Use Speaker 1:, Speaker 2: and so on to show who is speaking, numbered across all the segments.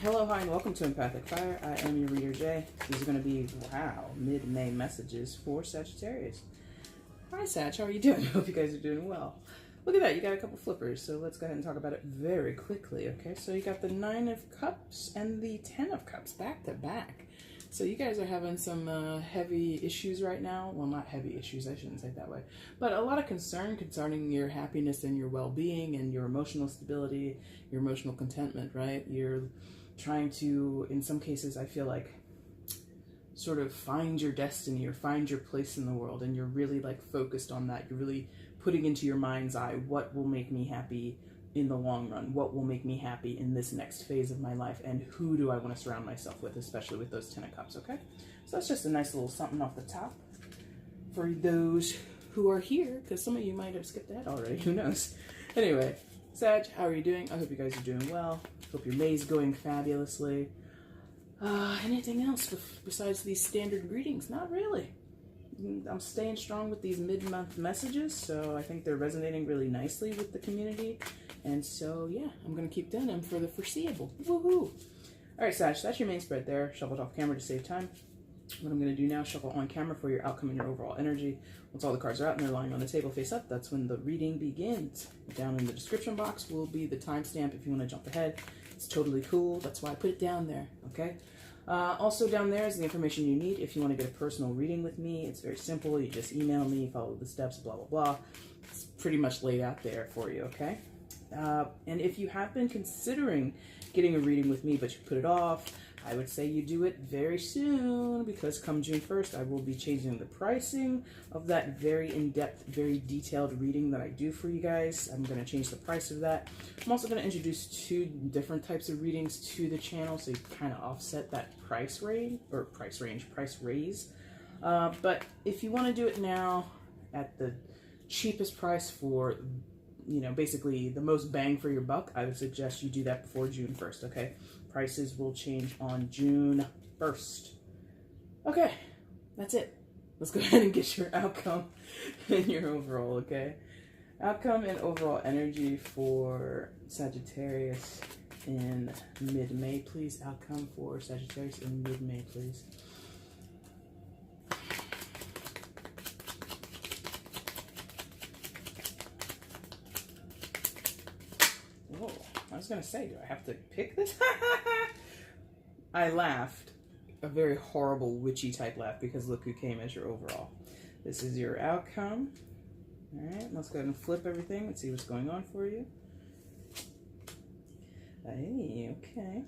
Speaker 1: Hello, hi, and welcome to EmpathicFire. I am your reader, Jay. These are going to be, wow, mid-May messages for Sagittarius. Hi, Sag. How are you doing? I hope you guys are doing well. Look at that. You got a couple flippers, so let's go ahead and talk about it very quickly, okay? So you got the 9 of Cups and the 10 of Cups back to back. So you guys are having some heavy issues right now. Well, not heavy issues. I shouldn't say it that way. But a lot of concern concerning your happiness and your well-being and your emotional stability, your emotional contentment, right? You're trying to, in some cases, I feel like, sort of find your destiny or find your place in the world, and you're really like focused on that. You're really putting into your mind's eye what will make me happy in the long run, what will make me happy in this next phase of my life, and who do I want to surround myself with, especially with those 10 of Cups, okay? So that's just a nice little something off the top for those who are here, because some of you might have skipped ahead already, who knows? Anyway, Sag, how are you doing? I hope you guys are doing well. Hope your May's going fabulously. Anything else besides these standard greetings? Not really. I'm staying strong with these mid-month messages, so I think they're resonating really nicely with the community. And so, yeah, I'm going to keep doing them for the foreseeable. Woohoo! All right, Sag, so that's your main spread there. Shuffled off camera to save time. What I'm going to do now, shuffle on camera for your outcome and your overall energy. Once all the cards are out and they're lying on the table face up, that's when the reading begins. Down in the description box will be the timestamp if you want to jump ahead. It's totally cool. That's why I put it down there, okay? Also down there is the information you need if you want to get a personal reading with me. It's very simple. You just email me, follow the steps, blah, blah, blah. It's pretty much laid out there for you, okay? And if you have been considering getting a reading with me, but you put it off, I would say you do it very soon, because come June 1st, I will be changing the pricing of that very in-depth, very detailed reading that I do for you guys. I'm going to change the price of that. I'm also going to introduce 2 different types of readings to the channel, so you kind of offset that price raise. But if you want to do it now at the cheapest price for, you know, basically the most bang for your buck, I would suggest you do that before June 1st, okay? Prices will change on June 1st. Okay, that's it. Let's go ahead and get your outcome and your overall, okay? Outcome and overall energy for Sagittarius in mid-May, please. Outcome for Sagittarius in mid-May, please. Whoa, I was gonna say, do I have to pick this? I laughed. A very horrible witchy type laugh, because look who came as your overall. This is your outcome. All right, let's go ahead and flip everything and see what's going on for you. Hey, okay.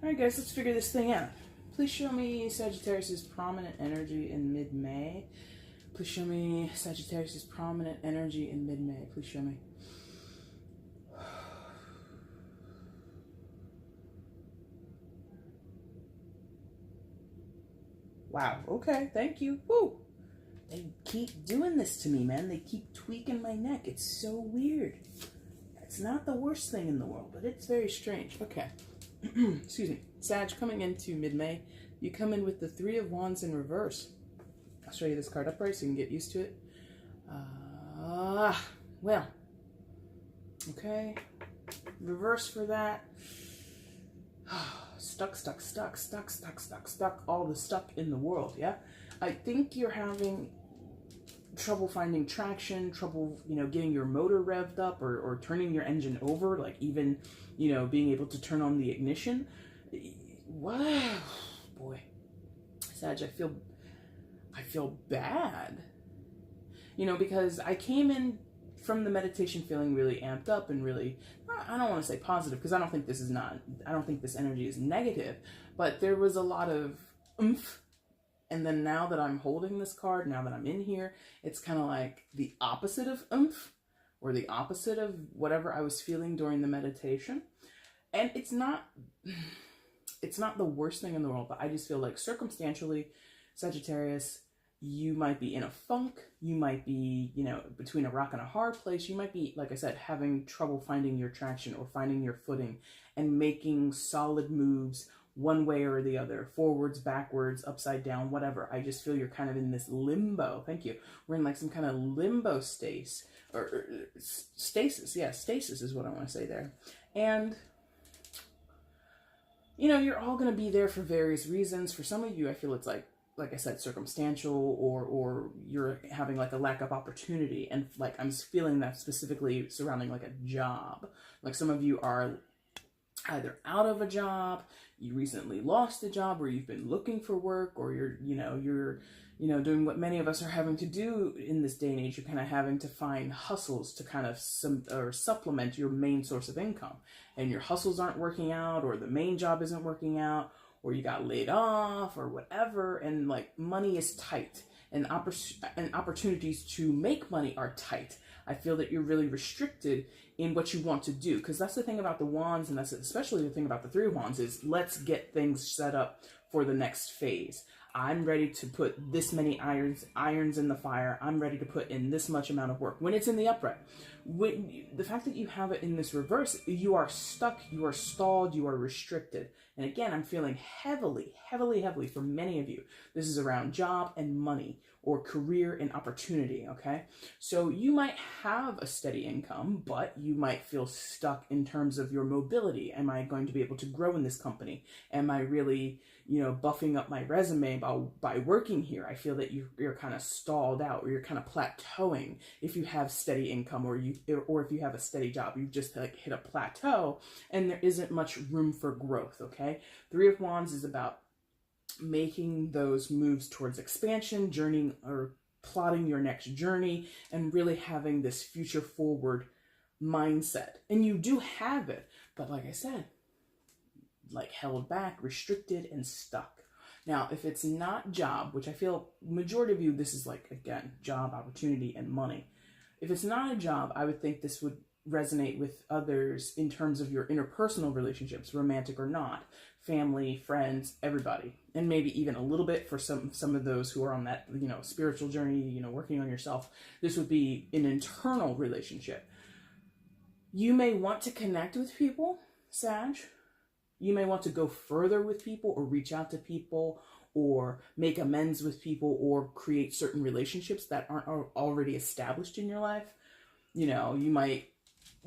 Speaker 1: All right, guys, let's figure this thing out. Please show me Sagittarius's prominent energy in mid-May. Please show me Sagittarius's prominent energy in mid-May. Please show me. Wow, okay, thank you. Woo! They keep doing this to me, man. They keep tweaking my neck. It's so weird. It's not the worst thing in the world, but it's very strange. Okay. Excuse me. Sag, coming into mid-May, you come in with the 3 of Wands in reverse. I'll show you this card upright so you can get used to it. Well. Okay. Reverse for that. Stuck, all the stuck in the world, yeah? I think you're having trouble finding traction, trouble, you know, getting your motor revved up or turning your engine over, like even, you know, being able to turn on the ignition. Wow, boy. Sag, I feel bad. You know, because I came in from the meditation feeling really amped up and really, I don't want to say positive, because I don't think this energy is negative, but there was a lot of oomph. And then now that I'm holding this card, now that I'm in here, it's kind of like the opposite of oomph, or the opposite of whatever I was feeling during the meditation. And it's not the worst thing in the world, but I just feel like circumstantially, Sagittarius, you might be in a funk, you might be, you know, between a rock and a hard place, you might be, like I said, having trouble finding your traction or finding your footing and making solid moves one way or the other, forwards, backwards, upside down, whatever. I just feel you're kind of in this limbo. Thank you. We're in like some kind of limbo stasis, or stasis. Yeah, stasis is what I want to say there. And you know, you're all going to be there for various reasons. For some of you, I feel it's like I said, circumstantial, or you're having like a lack of opportunity. And like, I'm feeling that specifically surrounding like a job. Like some of you are either out of a job, you recently lost a job, or you've been looking for work, or you're doing what many of us are having to do in this day and age. You're kind of having to find hustles to kind of supplement your main source of income, and your hustles aren't working out, or the main job isn't working out, or you got laid off, or whatever, and like money is tight, and opportunities to make money are tight. I feel that you're really restricted in what you want to do, because that's the thing about the wands, and that's especially the thing about the Three of Wands, is let's get things set up for the next phase. I'm ready to put this many irons in the fire. I'm ready to put in this much amount of work. When it's in the upright, the fact that you have it in this reverse, you are stuck, you are stalled, you are restricted. And again, I'm feeling heavily for many of you. This is around job and money, or career and opportunity, okay? So you might have a steady income, but you might feel stuck in terms of your mobility. Am I going to be able to grow in this company? Am I really, buffing up my resume by working here? I feel that you're kind of stalled out, or you're kind of plateauing if you have steady income, or if you have a steady job. You've just like hit a plateau and there isn't much room for growth, okay? Three of Wands is about making those moves towards expansion, journeying, or plotting your next journey, and really having this future forward mindset. And you do have it, but like I said, like held back, restricted, and stuck. Now, if it's not job, which I feel majority of you, this is like, again, job, opportunity, and money. If it's not a job, I would think this would resonate with others in terms of your interpersonal relationships, romantic or not, family, friends, everybody. And maybe even a little bit for some of those who are on that, spiritual journey, working on yourself. This would be an internal relationship. You may want to connect with people, Sag. You may want to go further with people, or reach out to people, or make amends with people, or create certain relationships that aren't already established in your life. You might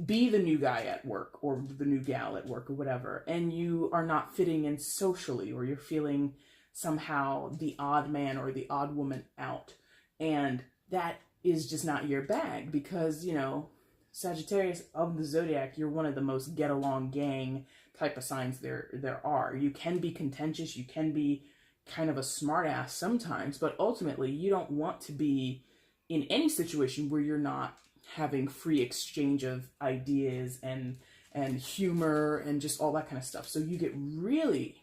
Speaker 1: be the new guy at work, or the new gal at work, or whatever, and you are not fitting in socially, or you're feeling somehow the odd man or the odd woman out. And that is just not your bag, because, Sagittarius of the Zodiac, you're one of the most get along gang type of signs there are. You can be contentious, you can be kind of a smart ass sometimes, but ultimately you don't want to be in any situation where you're not having free exchange of ideas and humor and just all that kind of stuff. So you get really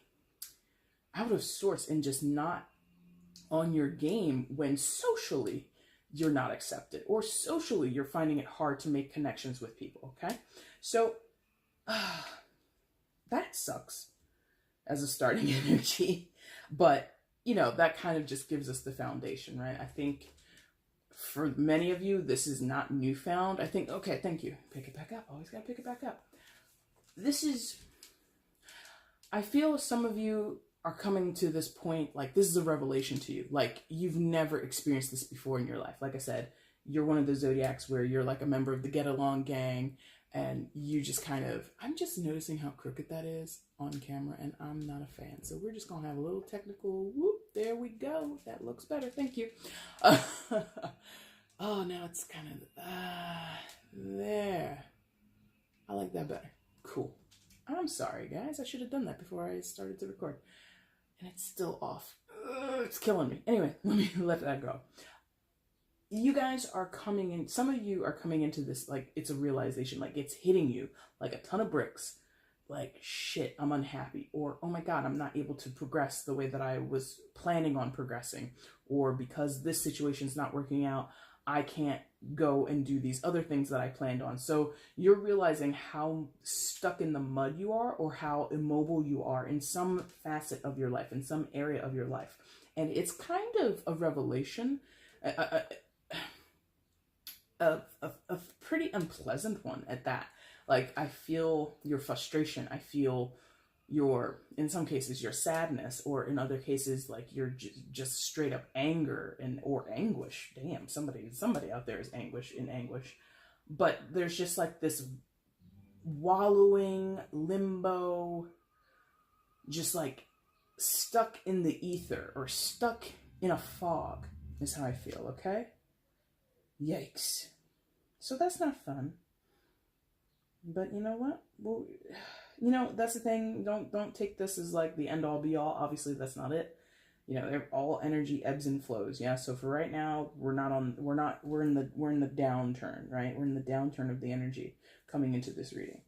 Speaker 1: out of sorts and just not on your game when socially you're not accepted, or socially you're finding it hard to make connections with people, okay? So that sucks as a starting energy, but that kind of just gives us the foundation, right? I think for many of you, this is not newfound. I think, okay, thank you. Pick it back up. Always gotta pick it back up. I feel some of you are coming to this point, like this is a revelation to you. Like you've never experienced this before in your life. Like I said, you're one of the Zodiacs where you're like a member of the get along gang, and you just I'm just noticing how crooked that is on camera, and I'm not a fan. So we're just gonna have a little technical whoop. There we go. That looks better. Thank you. Oh, now it's kind of there. I like that better. Cool. I'm sorry, guys. I should have done that before I started to record. And it's still off. It's killing me. Anyway, let me let that go. You guys are coming in, some of you are coming into this like it's a realization, like it's hitting you like a ton of bricks. Like, shit, I'm unhappy. Or, oh my God, I'm not able to progress the way that I was planning on progressing. Or because this situation's not working out, I can't go and do these other things that I planned on. So you're realizing how stuck in the mud you are, or how immobile you are in some facet of your life, in some area of your life. And it's kind of a revelation, a pretty unpleasant one at that. Like, I feel your frustration. I feel in some cases, your sadness, or in other cases, like your just straight up anger or anguish. Damn, somebody out there is in anguish. But there's just like this wallowing limbo, just like stuck in the ether or stuck in a fog is how I feel, okay? Yikes. So that's not fun. But you know what? Well, you know, that's the thing. Don't take this as like the end all be all. Obviously, that's not it. You know, all energy ebbs and flows. Yeah. So for right now, we're in the downturn, right? We're in the downturn of the energy coming into this reading.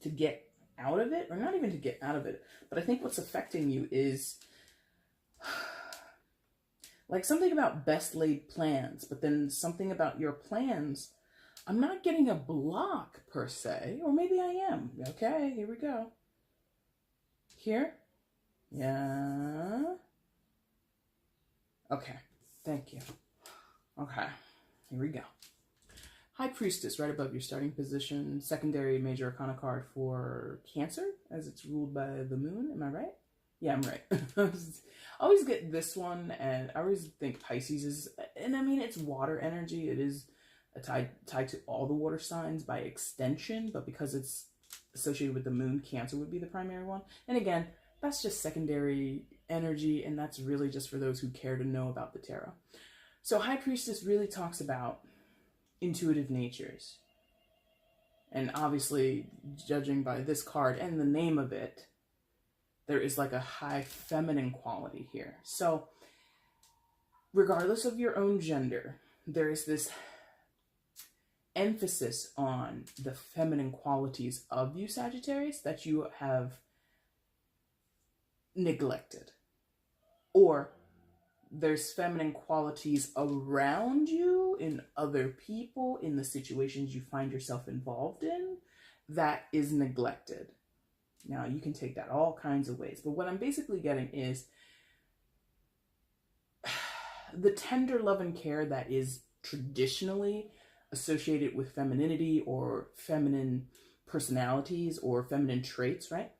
Speaker 1: To get out of it, or not even to get out of it, but I think what's affecting you is like something about best laid plans, but then something about your plans. I'm not getting a block per se, or maybe I am. Okay, here we go. Here. Yeah. Okay, thank you. Okay, here we go. High Priestess, right above your starting position. Secondary major arcana card for Cancer, as it's ruled by the moon. Am I right? Yeah, I'm right. I always get this one, and I always think Pisces is, and I mean, it's water energy. It is tied to all the water signs by extension, but because it's associated with the moon, Cancer would be the primary one. And again, that's just secondary energy, and that's really just for those who care to know about the tarot. So High Priestess really talks about intuitive natures. And obviously, judging by this card and the name of it, there is like a high feminine quality here. So regardless of your own gender, there is this emphasis on the feminine qualities of you, Sagittarius, that you have neglected. Or there's feminine qualities around you, in other people, in the situations you find yourself involved in, that is neglected. Now, you can take that all kinds of ways, but what I'm basically getting is the tender love and care that is traditionally associated with femininity or feminine personalities or feminine traits, right,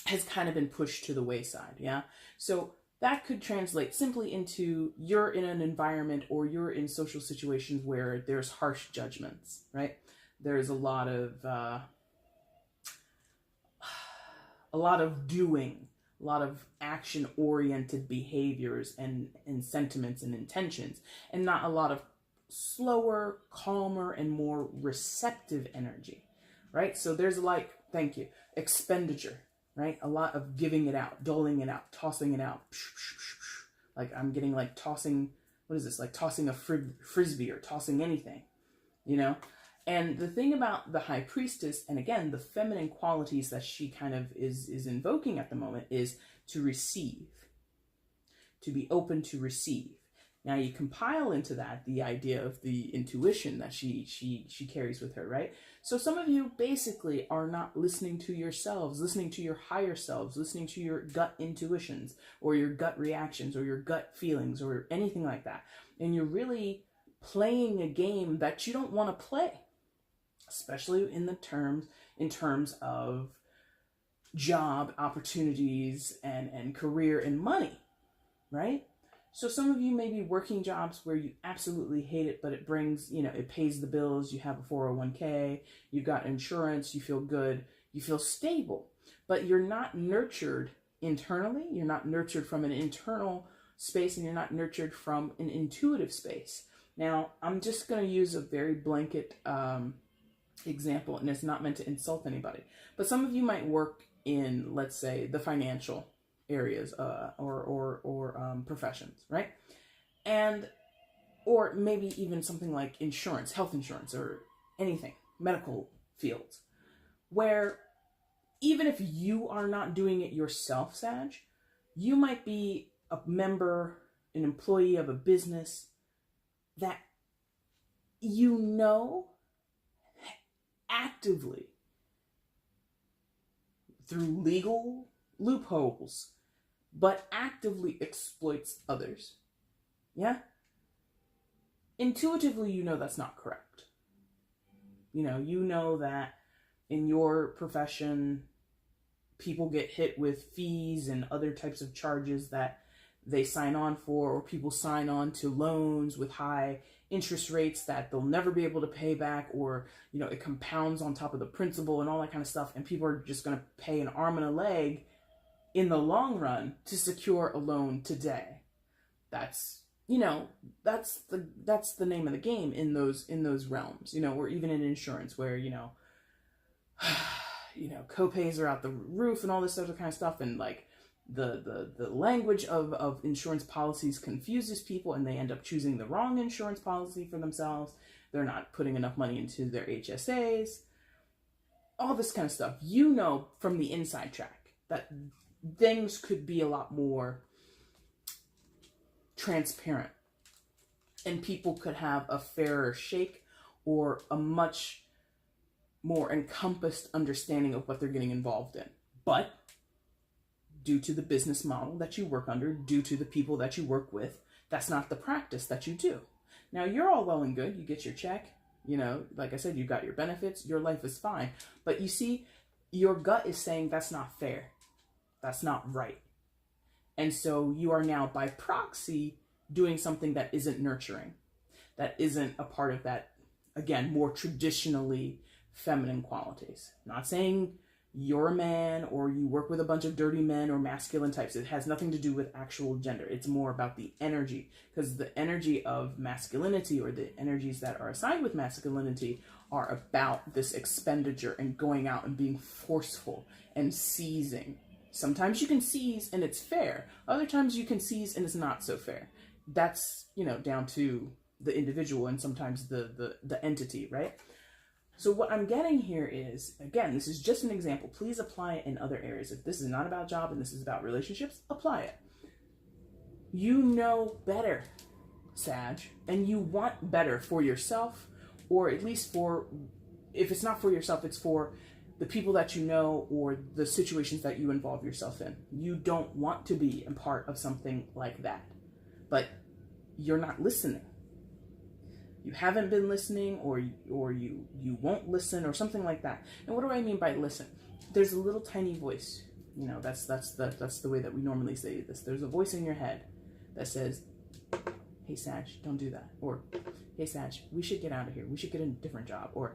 Speaker 1: has kind of been pushed to the wayside, yeah? So that could translate simply into you're in an environment or you're in social situations where there's harsh judgments, right? There's a lot of doing, a lot of action-oriented behaviors and sentiments and intentions, and not a lot of slower, calmer, and more receptive energy, right? So there's like, thank you, expenditure, right? A lot of giving it out, doling it out, tossing it out. Like I'm getting like tossing, what is this? Like tossing a frisbee or tossing anything, you know? And the thing about the High Priestess, and again, the feminine qualities that she kind of is invoking at the moment, is to receive, to be open to receive. Now you compile into that the idea of the intuition that she carries with her, right? So some of you basically are not listening to yourselves, listening to your higher selves, listening to your gut intuitions or your gut reactions or your gut feelings or anything like that. And you're really playing a game that you don't want to play, especially in terms of job opportunities and career and money, right? So some of you may be working jobs where you absolutely hate it, but it brings, you know, it pays the bills. You have a 401k, you've got insurance, you feel good, you feel stable, but you're not nurtured internally. You're not nurtured from an internal space, and you're not nurtured from an intuitive space. Now, I'm just going to use a very blanket example, and it's not meant to insult anybody, but some of you might work in, let's say, the financial areas or professions, right? And or maybe even something like insurance, health insurance, or anything, medical fields, where even if you are not doing it yourself, Sag, you might be a member, an employee of a business that you know actively through legal loopholes, but actively exploits others. Yeah? Intuitively, you know that's not correct. You know that in your profession, people get hit with fees and other types of charges that they sign on for, or people sign on to loans with high interest rates that they'll never be able to pay back, or, you know, it compounds on top of the principal and all that kind of stuff. And people are just going to pay an arm and a leg in the long run to secure a loan today. That's, you know, that's the name of the game in those realms, you know, or even in insurance where, you know, co-pays are out the roof and all this other kind of stuff. And like the language of insurance policies confuses people, and they end up choosing the wrong insurance policy for themselves. They're not putting enough money into their HSAs, all this kind of stuff. You know, from the inside track that things could be a lot more transparent and people could have a fairer shake or a much more encompassed understanding of what they're getting involved in. But due to the business model that you work under, due to the people that you work with, that's not the practice that you do. Now, you're all well and good. You get your check, you know, like I said, you got your benefits, your life is fine. But you see, your gut is saying that's not fair. That's not right. And so you are now by proxy doing something that isn't nurturing, that isn't a part of that, again, more traditionally feminine qualities. Not saying you're a man or you work with a bunch of dirty men or masculine types. It has nothing to do with actual gender. It's more about the energy, because the energy of masculinity, or the energies that are assigned with masculinity, are about this expenditure and going out and being forceful and seizing. Sometimes you can seize and it's fair. Other times you can seize and it's not so fair. That's, you know, down to the individual and sometimes the entity, right? So what I'm getting here is, again, this is just an example. Please apply it in other areas. If this is not about job and this is about relationships, apply it. You know better, Sag, and you want better for yourself, or at least for, if it's not for yourself, it's for the people that you know or the situations that you involve yourself in. You don't want to be a part of something like that, but you're not listening. You haven't been listening, or you won't listen, or something like that. And what do I mean by listen? There's a little tiny voice. You know, that's the way that we normally say this. There's a voice in your head that says, "Hey Sag, don't do that," or "Hey Sag, we should get out of here. We should get a different job," or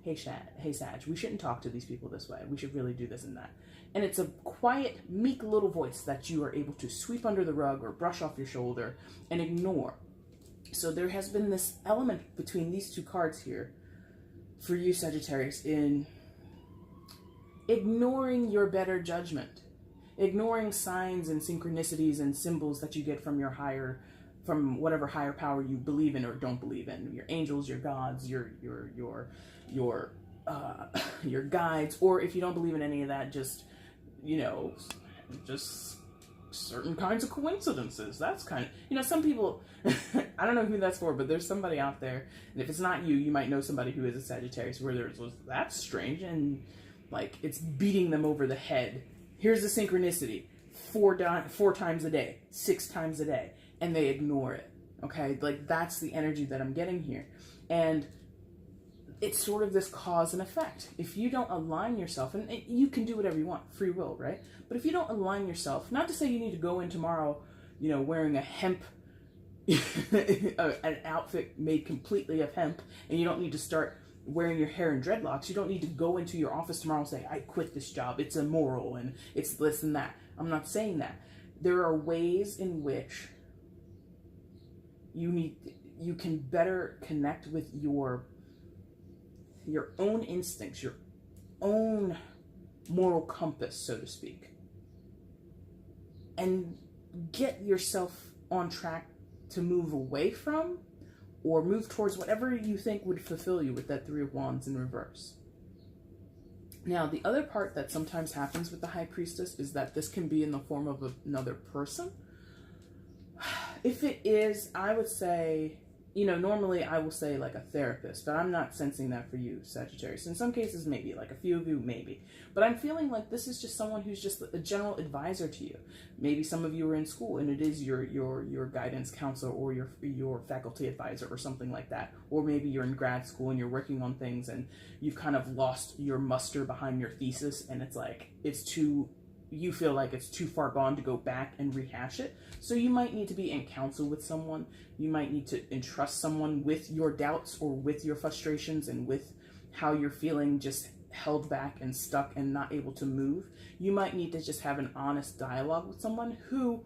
Speaker 1: Hey Sag, we shouldn't talk to these people this way. We should really do this and that." And it's a quiet, meek little voice that you are able to sweep under the rug or brush off your shoulder and ignore. So there has been this element between these two cards here for you, Sagittarius, in ignoring your better judgment, ignoring signs and synchronicities and symbols that you get from your from whatever higher power you believe in or don't believe in, your angels, your gods, your guides, or if you don't believe in any of that, just, you know, just certain kinds of coincidences. That's kind of, you know, some people, I don't know who that's for, but there's somebody out there, and if it's not you, you might know somebody who is a Sagittarius where there's, that's strange, and like it's beating them over the head. Here's the synchronicity, 4 times a day, 6 times a day, and they ignore it. Okay, like that's the energy that I'm getting here. And it's sort of this cause and effect. If you don't align yourself, and you can do whatever you want, free will, right? But if you don't align yourself, not to say you need to go in tomorrow, you know, wearing a hemp, an outfit made completely of hemp, and you don't need to start wearing your hair in dreadlocks. You don't need to go into your office tomorrow and say, "I quit this job, it's immoral, and it's this and that." I'm not saying that. There are ways in which you can better connect with your own instincts, your own moral compass, so to speak, and get yourself on track to move away from or move towards whatever you think would fulfill you with that 3 of Wands in reverse. Now, the other part that sometimes happens with the High Priestess is that this can be in the form of another person. If it is, I would say, you know, normally I will say like a therapist, but I'm not sensing that for you, Sagittarius. In some cases, maybe, like a few of you, maybe. But I'm feeling like this is just someone who's just a general advisor to you. Maybe some of you are in school and it is your guidance counselor or your faculty advisor or something like that. Or maybe you're in grad school and you're working on things and you've kind of lost your muster behind your thesis, and it's like, it's too you feel like it's too far gone to go back and rehash it. So you might need to be in counsel with someone. You might need to entrust someone with your doubts or with your frustrations and with how you're feeling just held back and stuck and not able to move. You might need to just have an honest dialogue with someone who,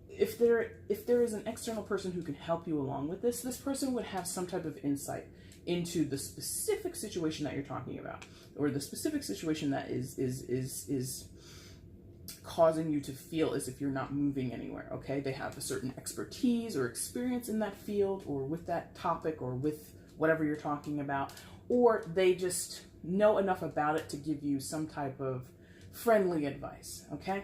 Speaker 1: if there is an external person who can help you along with this person would have some type of insight into the specific situation that you're talking about, or the specific situation that is causing you to feel as if you're not moving anywhere, okay? They have a certain expertise or experience in that field or with that topic or with whatever you're talking about, or they just know enough about it to give you some type of friendly advice, okay?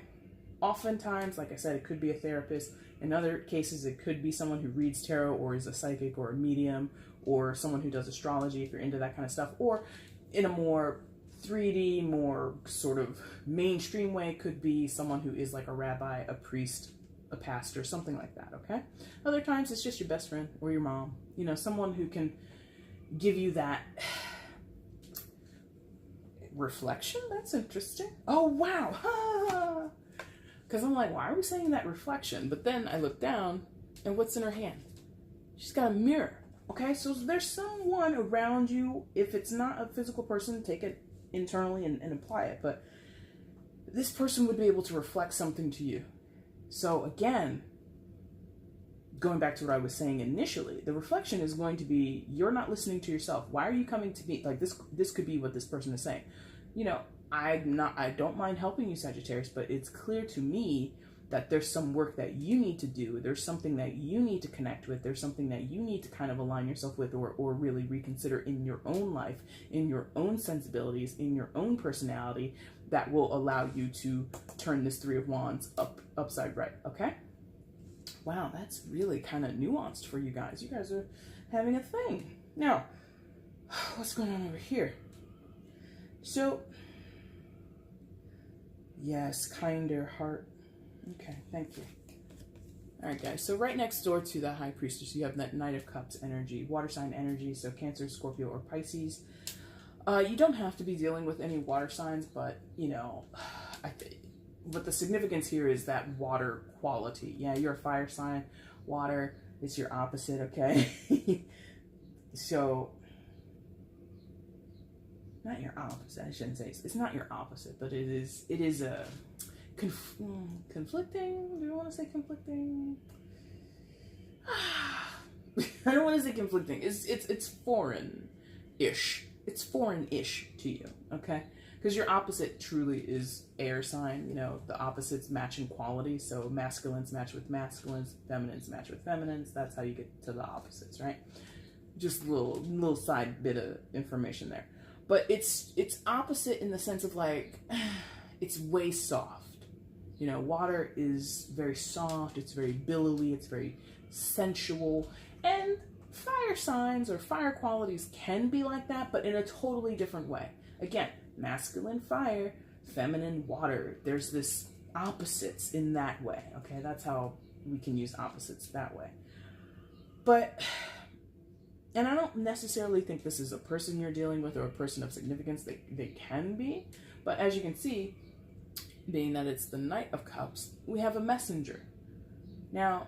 Speaker 1: Oftentimes, like I said, it could be a therapist. In other cases, it could be someone who reads tarot or is a psychic or a medium, or someone who does astrology if you're into that kind of stuff, or in a more 3D, more sort of mainstream way, could be someone who is like a rabbi, a priest, a pastor, something like that, okay? Other times it's just your best friend or your mom, you know, someone who can give you that reflection. That's interesting. Oh, wow. Because I'm like, why are we saying that reflection? But then I look down and what's in her hand? She's got a mirror. Okay, so there's someone around you. If it's not a physical person, take it internally and apply it. But this person would be able to reflect something to you. So again, going back to what I was saying initially, the reflection is going to be, you're not listening to yourself. Why are you coming to me? Like this could be what this person is saying. You know, I don't mind helping you, Sagittarius, but it's clear to me that there's some work that you need to do. There's something that you need to connect with. There's something that you need to kind of align yourself with or really reconsider in your own life, in your own sensibilities, in your own personality that will allow you to turn this Three of Wands upside right, okay? Wow, that's really kind of nuanced for you guys. You guys are having a thing. Now, what's going on over here? So, yes, kinder heart. Okay, thank you. All right, guys. So right next door to the High Priestess, you have that Knight of Cups energy, water sign energy, so Cancer, Scorpio, or Pisces. You don't have to be dealing with any water signs, but, you know, but the significance here is that water quality. Yeah, you're a fire sign. Water is your opposite, okay? So, not your opposite, I shouldn't say. It's not your opposite, but it is a... conflicting? Do you want to say conflicting? I don't want to say conflicting. It's foreign-ish. It's foreign-ish to you, okay? Because your opposite truly is air sign. You know, the opposites match in quality. So masculines match with masculines, feminines match with feminines. That's how you get to the opposites, right? Just a little side bit of information there. But it's opposite in the sense of like, it's way soft. You know, water is very soft, it's very billowy, it's very sensual, and fire signs or fire qualities can be like that, but in a totally different way. Again, masculine fire, feminine water. There's this opposites in that way, okay? That's how we can use opposites that way. But, and I don't necessarily think this is a person you're dealing with or a person of significance. They can be, but as you can see, being that it's the Knight of Cups, we have a messenger. Now,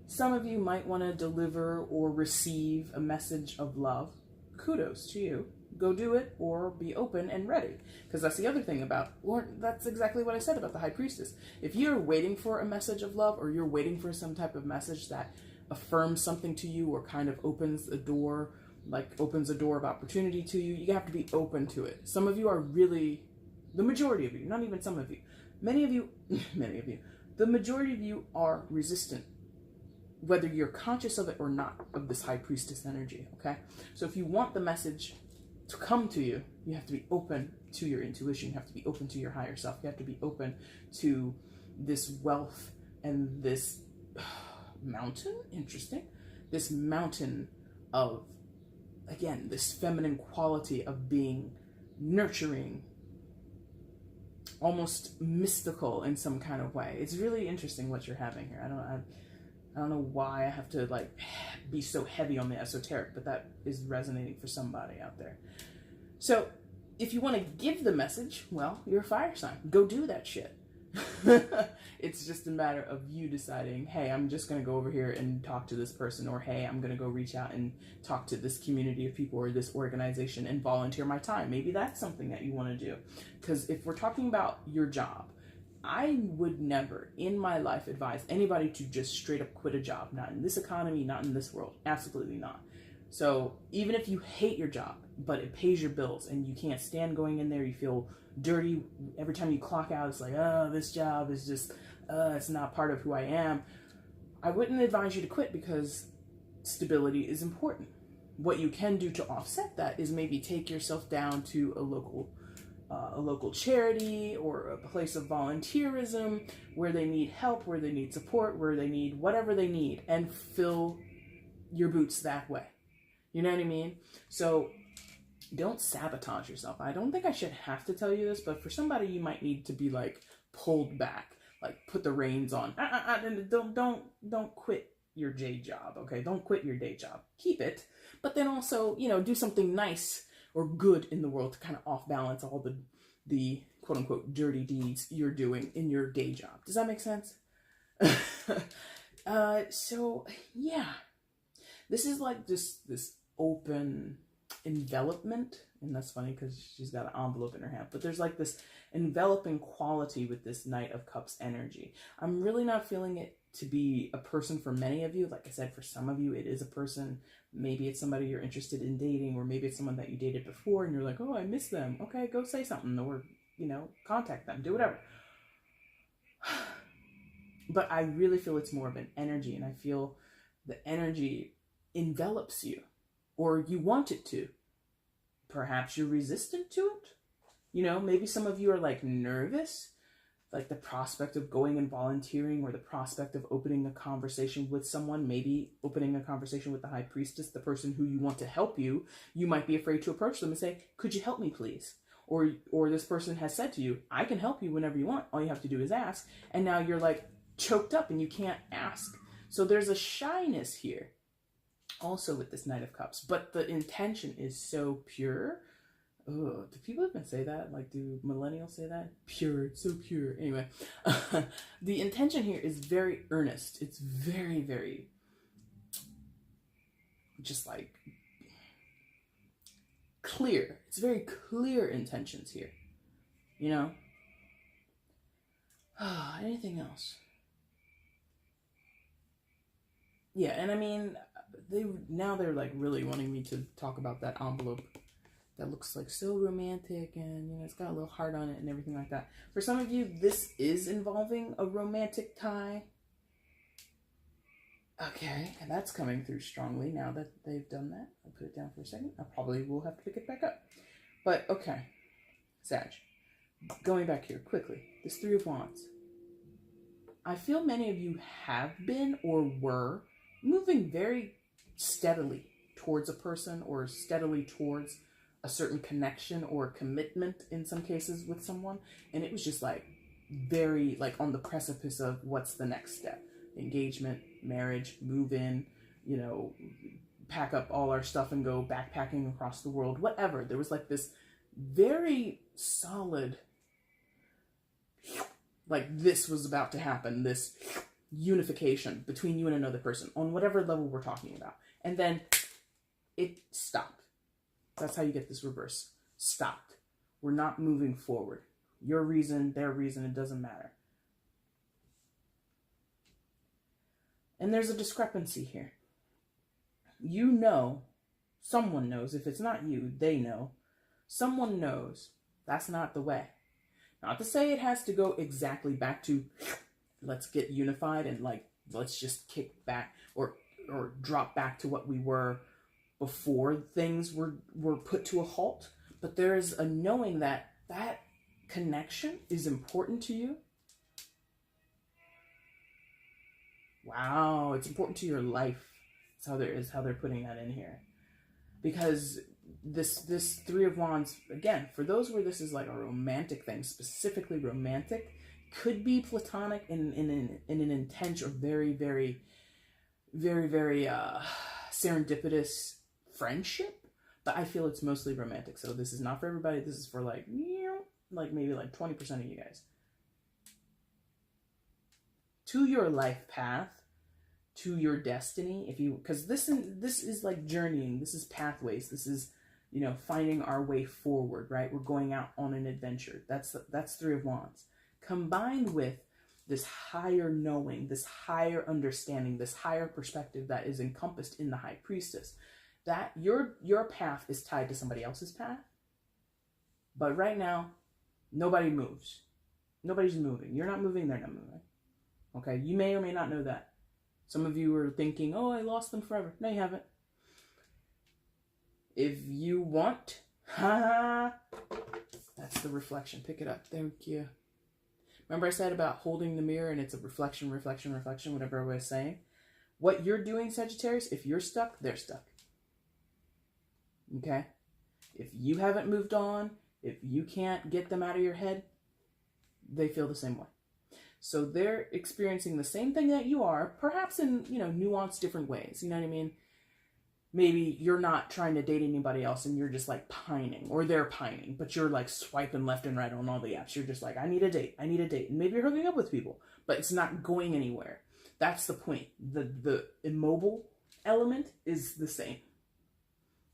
Speaker 1: some of you might want to deliver or receive a message of love. Kudos to you. Go do it or be open and ready. Because that's the other thing about, or that's exactly what I said about the High Priestess. If you're waiting for a message of love or you're waiting for some type of message that affirms something to you or kind of opens a door, like opens a door of opportunity to you, you have to be open to it. Some of you are really... The majority of you, not even some of you, many of you, the majority of you are resistant, whether you're conscious of it or not, of this High Priestess energy, okay? So if you want the message to come to you, you have to be open to your intuition. You have to be open to your higher self. You have to be open to this wealth and this mountain, interesting, this mountain of, again, this feminine quality of being nurturing, almost mystical in some kind of way. It's really interesting what you're having here. I don't know why I have to like be so heavy on the esoteric, but that is resonating for somebody out there. So if you want to give the message, well, you're a fire sign. Go do that shit. It's just a matter of you deciding, hey, I'm just going to go over here and talk to this person, or hey, I'm going to go reach out and talk to this community of people or this organization and volunteer my time. Maybe that's something that you want to do. Because if we're talking about your job, I would never in my life advise anybody to just straight up quit a job. Not in this economy, not in this world. Absolutely not. So even if you hate your job, but it pays your bills and you can't stand going in there, you feel dirty every time you clock out, it's like, oh, this job is just, it's not part of who I am. I wouldn't advise you to quit because stability is important. What you can do to offset that is maybe take yourself down to a local charity or a place of volunteerism where they need help, where they need support, where they need whatever they need, and fill your boots that way. You know what I mean? So don't sabotage yourself. I don't think I should have to tell you this, but for somebody, you might need to be like pulled back, like put the reins on. Don't quit your day job. Okay. Don't quit your day job. Keep it, but then also, you know, do something nice or good in the world to kind of off balance all the quote unquote dirty deeds you're doing in your day job. Does that make sense? So yeah, this is like just this open envelopment, and that's funny because she's got an envelope in her hand, but there's like this enveloping quality with this Knight of Cups energy. I'm really not feeling it to be a person for many of you. Like I said, for some of you it is a person. Maybe it's somebody you're interested in dating, or maybe it's someone that you dated before and you're like, oh, I miss them. Okay, go say something, or, you know, contact them, do whatever. But I really feel it's more of an energy, and I feel the energy envelops you, or you want it to. Perhaps you're resistant to it. You know, maybe some of you are like nervous, like the prospect of going and volunteering, or the prospect of opening a conversation with someone, maybe opening a conversation with the High Priestess, the person who you want to help you. You might be afraid to approach them and say, could you help me please? Or this person has said to you, I can help you whenever you want. All you have to do is ask. And now you're like choked up and you can't ask. So there's a shyness here also with this Knight of Cups, but the intention is so pure. Oh, do people even say that? Like, do millennials say that? Pure, it's so pure. Anyway, the intention here is very earnest. It's very, very just like clear. It's very clear intentions here, you know? Anything else? Yeah, and I mean, they're like really wanting me to talk about that envelope that looks like so romantic, and you know, it's got a little heart on it and everything like that. For some of you, this is involving a romantic tie. Okay, and that's coming through strongly now that they've done that. I'll put it down for a second. I probably will have to pick it back up. But okay, Sag, going back here quickly, this Three of Wands. I feel many of you have been or were moving very steadily towards a person, or steadily towards a certain connection or commitment in some cases with someone. And it was just like very like on the precipice of what's the next step? Engagement, marriage, move in, you know, pack up all our stuff and go backpacking across the world, whatever. There was like this very solid, like this was about to happen, this unification between you and another person on whatever level we're talking about. And then it stopped. That's how you get this reverse. Stopped. We're not moving forward. Your reason, their reason, it doesn't matter. And there's a discrepancy here. You know, someone knows. If it's not you, they know. Someone knows that's not the way. Not to say it has to go exactly back to let's get unified and like let's just kick back or drop back to what we were before things were put to a halt. But there is a knowing that that connection is important to you. Wow, it's important to your life. That's how they're putting that in here. Because this Three of Wands, again, for those where this is like a romantic thing, specifically romantic, could be platonic in an intense or very, very, very, very serendipitous friendship. But I feel it's mostly romantic. So this is not for everybody. This is for like maybe like 20% of you guys. to your life path, to your destiny. If you, because this is like journeying, this is pathways, this is, you know, finding our way forward, right? We're going out on an adventure. That's Three of Wands. Combined with this higher knowing, this higher understanding, this higher perspective that is encompassed in the High Priestess, that your path is tied to somebody else's path. But right now, nobody moves. Nobody's moving. You're not moving, they're not moving. Okay, you may or may not know that. Some of you are thinking, oh, I lost them forever. No, you haven't. If you want, that's the reflection. Pick it up. Thank you. Remember I said about holding the mirror and it's a reflection, reflection, reflection, whatever I was saying? What you're doing, Sagittarius, if you're stuck, they're stuck. Okay? If you haven't moved on, if you can't get them out of your head, they feel the same way. So they're experiencing the same thing that you are, perhaps in, you know, nuanced different ways. You know what I mean? Maybe you're not trying to date anybody else and you're just like pining, or they're pining, but you're like swiping left and right on all the apps. You're just like, I need a date. I need a date. And maybe you're hooking up with people, but it's not going anywhere. That's the point. The immobile element is the same.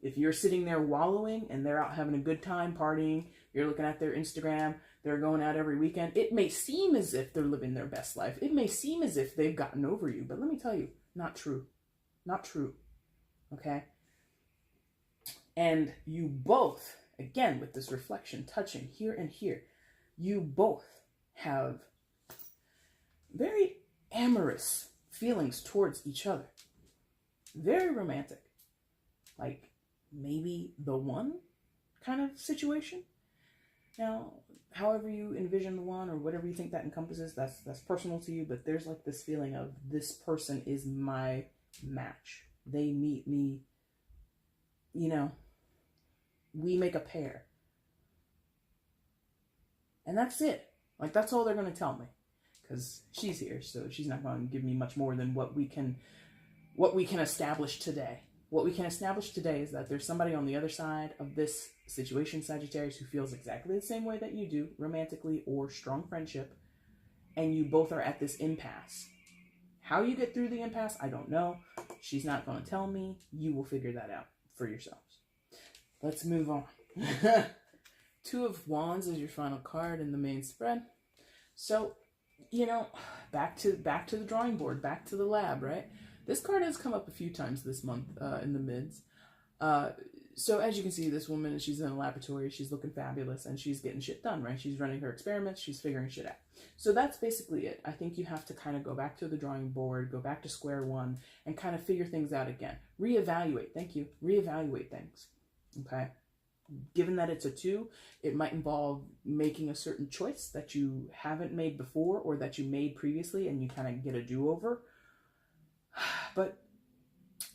Speaker 1: If you're sitting there wallowing and they're out having a good time partying, you're looking at their Instagram, they're going out every weekend, it may seem as if they're living their best life. It may seem as if they've gotten over you, but let me tell you, not true. Not true. Okay? And you both, again, with this reflection, touching here and here, you both have very amorous feelings towards each other. Very romantic. Like, maybe the one kind of situation. Now, however you envision the one or whatever you think that encompasses, that's personal to you, but there's like this feeling of this person is my match. They meet me, you know, we make a pair. And that's it. Like, that's all they're going to tell me. Because she's here, so she's not going to give me much more than what we can establish today. What we can establish today is that there's somebody on the other side of this situation, Sagittarius, who feels exactly the same way that you do, romantically or strong friendship, and you both are at this impasse. How you get through the impasse, I don't know. She's not going to tell me. You will figure that out for yourselves. Let's move on. Two of Wands is your final card in the main spread. So, you know, back to the drawing board, back to the lab, right? This card has come up a few times this month in the mids. So as you can see, this woman, she's in a laboratory, she's looking fabulous, and she's getting shit done, right? She's running her experiments, she's figuring shit out. So that's basically it. I think you have to kind of go back to the drawing board, go back to square one, and kind of figure things out again. Reevaluate, thank you. Reevaluate things, okay? Given that it's a 2, it might involve making a certain choice that you haven't made before or that you made previously and you kind of get a do-over. But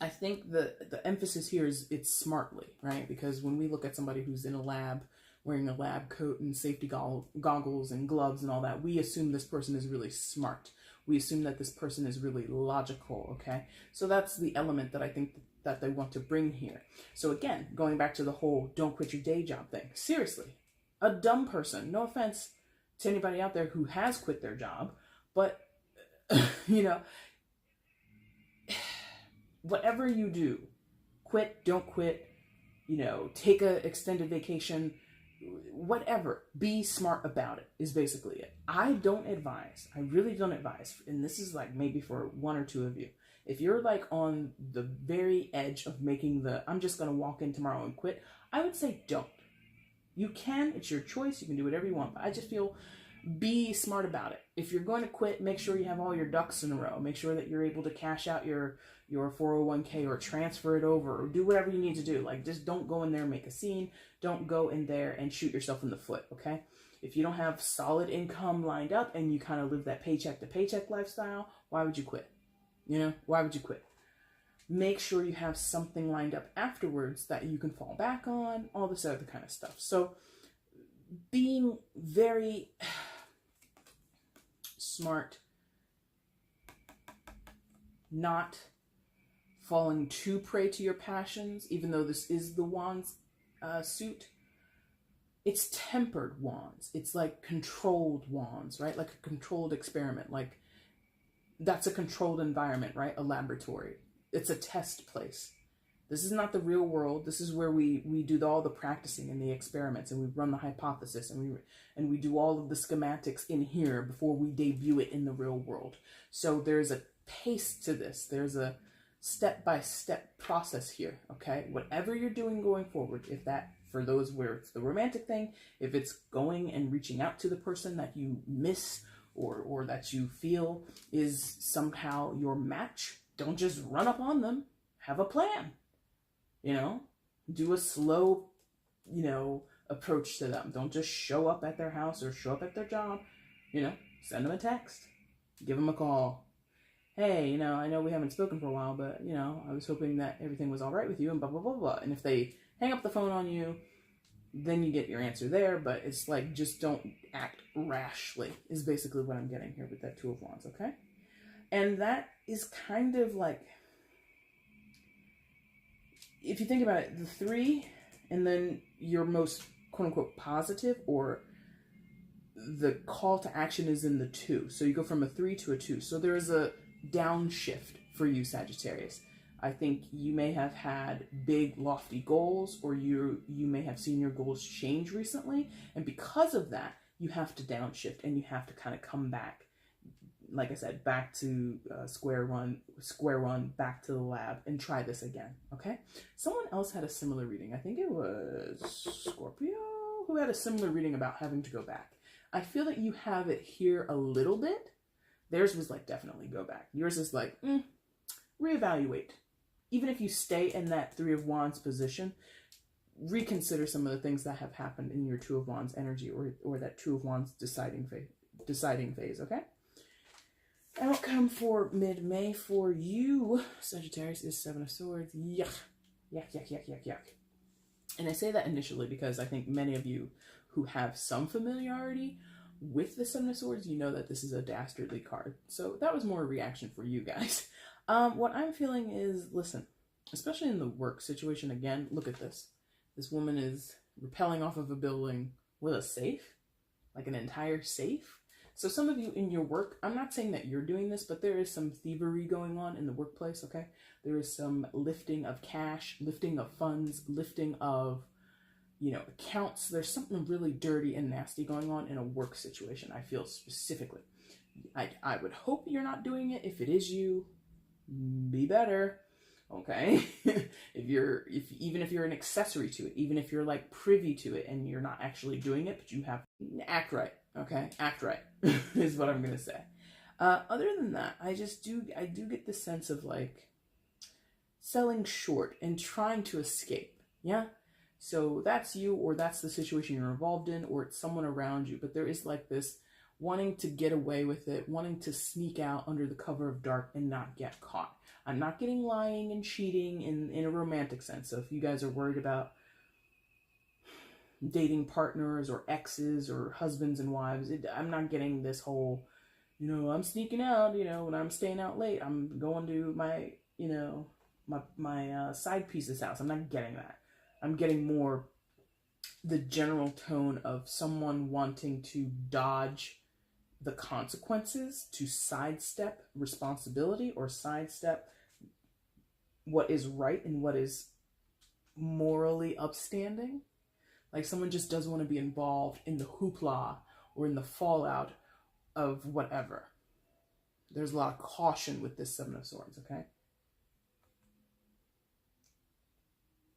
Speaker 1: I think the emphasis here is it's smartly, right? Because when we look at somebody who's in a lab, wearing a lab coat and safety goggles and gloves and all that, we assume this person is really smart. We assume that this person is really logical, okay? So that's the element that I think that they want to bring here. So again, going back to the whole don't quit your day job thing. Seriously, a dumb person, no offense to anybody out there who has quit their job, but, you know, whatever you do, quit, don't quit, you know, take an extended vacation, whatever, be smart about it is basically it. I don't advise, I really don't advise, and this is like maybe for 1 or 2 of you. If you're like on the very edge of making the, I'm just going to walk in tomorrow and quit, I would say don't. You can, it's your choice, you can do whatever you want, but I just feel be smart about it. If you're going to quit, make sure you have all your ducks in a row. Make sure that you're able to cash out your 401k or transfer it over or do whatever you need to do. Like, just don't go in there and make a scene. Don't go in there and shoot yourself in the foot, okay? If you don't have solid income lined up and you kind of live that paycheck to paycheck lifestyle, why would you quit? You know, why would you quit? Make sure you have something lined up afterwards that you can fall back on, all this other kind of stuff. So being very smart, not falling too prey to your passions, even though this is the Wands suit. It's tempered Wands. It's like controlled Wands, right? Like a controlled experiment. Like that's a controlled environment, right? A laboratory. It's a test place. This is not the real world. This is where we do all the practicing and the experiments, and we run the hypothesis, and we do all of the schematics in here before we debut it in the real world. So there's a pace to this. There's a step-by-step process here, okay? Whatever you're doing going forward, if that, for those where it's the romantic thing, if it's going and reaching out to the person that you miss or that you feel is somehow your match, don't just run up on them. Have a plan. You know, do a slow, you know, approach to them. Don't just show up at their house or show up at their job. You know, send them a text, give them a call. Hey, you know, I know we haven't spoken for a while, but, you know, I was hoping that everything was all right with you and blah, blah, blah, blah. And if they hang up the phone on you, then you get your answer there. But it's like, just don't act rashly is basically what I'm getting here with that Two of Wands, okay? And that is kind of like, if you think about it, the 3, and then your most quote-unquote positive, or the call to action is in the 2. So you go from a 3 to a 2. So there is a downshift for you, Sagittarius. I think you may have had big, lofty goals, or you may have seen your goals change recently. And because of that, you have to downshift, and you have to kind of come back. Like I said, back to square one, back to the lab, and try this again, okay? Someone else had a similar reading. I think it was Scorpio who had a similar reading about having to go back. I feel that you have it here a little bit. Theirs was like, definitely go back. Yours is like, reevaluate. Even if you stay in that 3 of Wands position, reconsider some of the things that have happened in your 2 of Wands energy, or that 2 of Wands deciding phase, okay? Outcome for mid-May for you, Sagittarius, is 7 of Swords. Yuck. Yuck, yuck, yuck, yuck, yuck. And I say that initially because I think many of you who have some familiarity with the 7 of Swords, you know that this is a dastardly card. So that was more a reaction for you guys. What I'm feeling is, listen, especially in the work situation, again, look at this. This woman is rappelling off of a building with a safe, like an entire safe. So some of you in your work, I'm not saying that you're doing this, but there is some thievery going on in the workplace, okay? There is some lifting of cash, lifting of funds, lifting of, you know, accounts. There's something really dirty and nasty going on in a work situation, I feel specifically. I would hope you're not doing it. If it is you, be better, okay? Even if you're an accessory to it, even if you're like privy to it and you're not actually doing it, but you have, act right. Okay, act right is what I'm gonna say. Other than that, I do get the sense of like selling short and trying to escape. Yeah, so that's you, or that's the situation you're involved in, or it's someone around you. But there is like this wanting to get away with it, wanting to sneak out under the cover of dark and not get caught. I'm not getting lying and cheating in a romantic sense. So if you guys are worried about dating partners or exes or husbands and wives, I'm not getting this whole, you know, I'm sneaking out, you know, when I'm staying out late, I'm going to my, you know, my side piece's house. I'm not getting that. I'm getting more the general tone of someone wanting to dodge the consequences, to sidestep responsibility, or sidestep what is right and what is morally upstanding. Like someone just doesn't want to be involved in the hoopla or in the fallout of whatever. There's a lot of caution with this 7 of Swords, okay?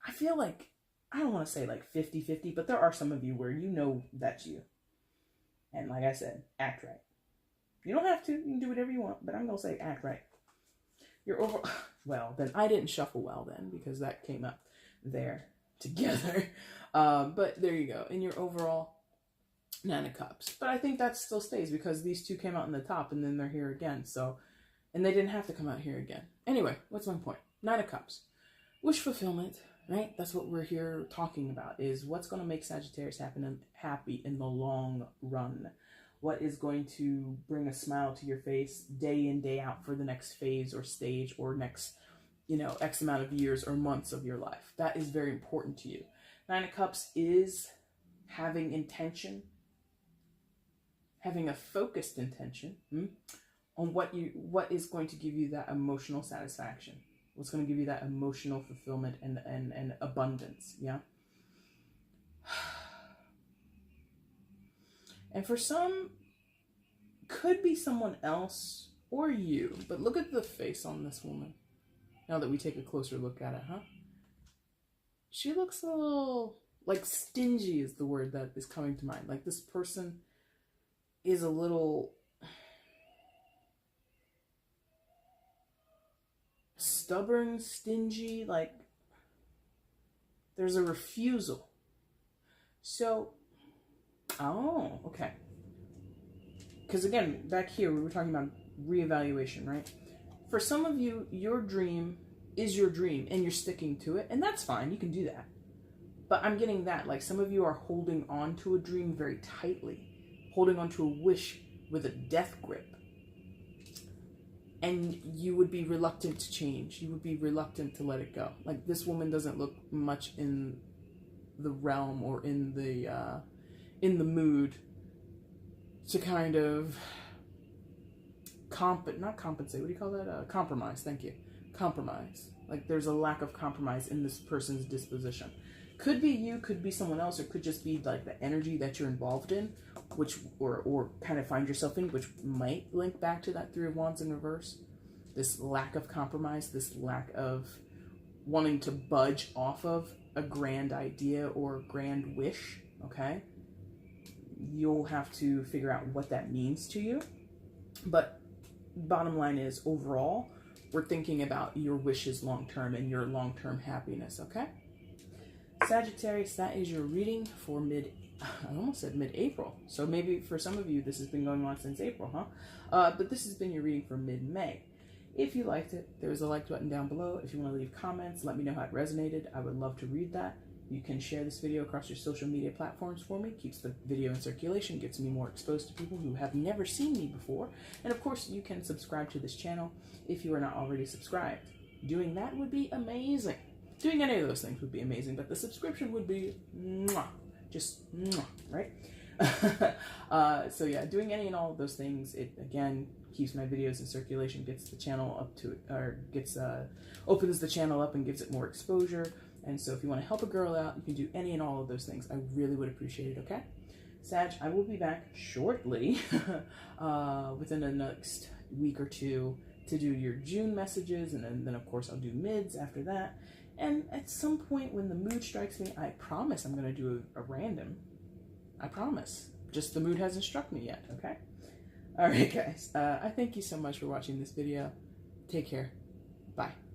Speaker 1: I feel like, I don't want to say like 50-50, but there are some of you where you know that's you. And like I said, act right. You don't have to, you can do whatever you want, but I'm going to say act right. You're over, well, then I didn't shuffle well then, because that came up there together. But there you go. In your overall 9 of Cups. But I think that still stays because these two came out in the top and then they're here again. So, and they didn't have to come out here again. Anyway, what's my point? 9 of Cups. Wish fulfillment, right? That's what we're here talking about, is what's going to make Sagittarius happy in the long run. What is going to bring a smile to your face day in, day out for the next phase or stage or next, you know, X amount of years or months of your life. That is very important to you. 9 of Cups is having intention, having a focused intention on what is going to give you that emotional satisfaction, what's going to give you that emotional fulfillment and abundance. Yeah. And for some, could be someone else or you, but look at the face on this woman. Now that we take a closer look at it, huh? She looks a little, like, stingy is the word that is coming to mind. Like, this person is a little stubborn, stingy, like there's a refusal. So, oh, okay. Because again, back here, we were talking about reevaluation, right? For some of you, your dream is your dream and you're sticking to it, and that's fine. You can do that. But I'm getting that, like, some of you are holding on to a dream very tightly, holding on to a wish with a death grip. And you would be reluctant to change. You would be reluctant to let it go. Like, this woman doesn't look much in the realm or in the mood to kind of not compensate. What do you call that? Compromise. Thank you. Compromise. Like, there's a lack of compromise in this person's disposition. Could be you, could be someone else, or could just be like the energy that you're involved in, which or kind of find yourself in, which might link back to that Three of Wands in reverse. This lack of compromise, this lack of wanting to budge off of a grand idea or grand wish, okay? You'll have to figure out what that means to you. But bottom line is, overall, we're thinking about your wishes long-term and your long-term happiness, okay? Sagittarius, that is your reading for I almost said mid-April. So maybe for some of you, this has been going on since April, huh? But this has been your reading for mid-May. If you liked it, there's a like button down below. If you want to leave comments, let me know how it resonated. I would love to read that. You can share this video across your social media platforms for me. Keeps the video in circulation, gets me more exposed to people who have never seen me before. And of course, you can subscribe to this channel if you are not already subscribed. Doing that would be amazing. Doing any of those things would be amazing, but the subscription would be mwah, just mwah, right? So yeah, doing any and all of those things, it again keeps my videos in circulation, gets the channel up to, or gets opens the channel up and gives it more exposure. And so if you want to help a girl out, you can do any and all of those things. I really would appreciate it, okay? Sag, I will be back shortly, within the next week or two, to do your June messages, and then of course I'll do mids after that. And at some point when the mood strikes me, I promise I'm going to do a random. I promise. Just the mood hasn't struck me yet, okay? All right, guys. I thank you so much for watching this video. Take care. Bye.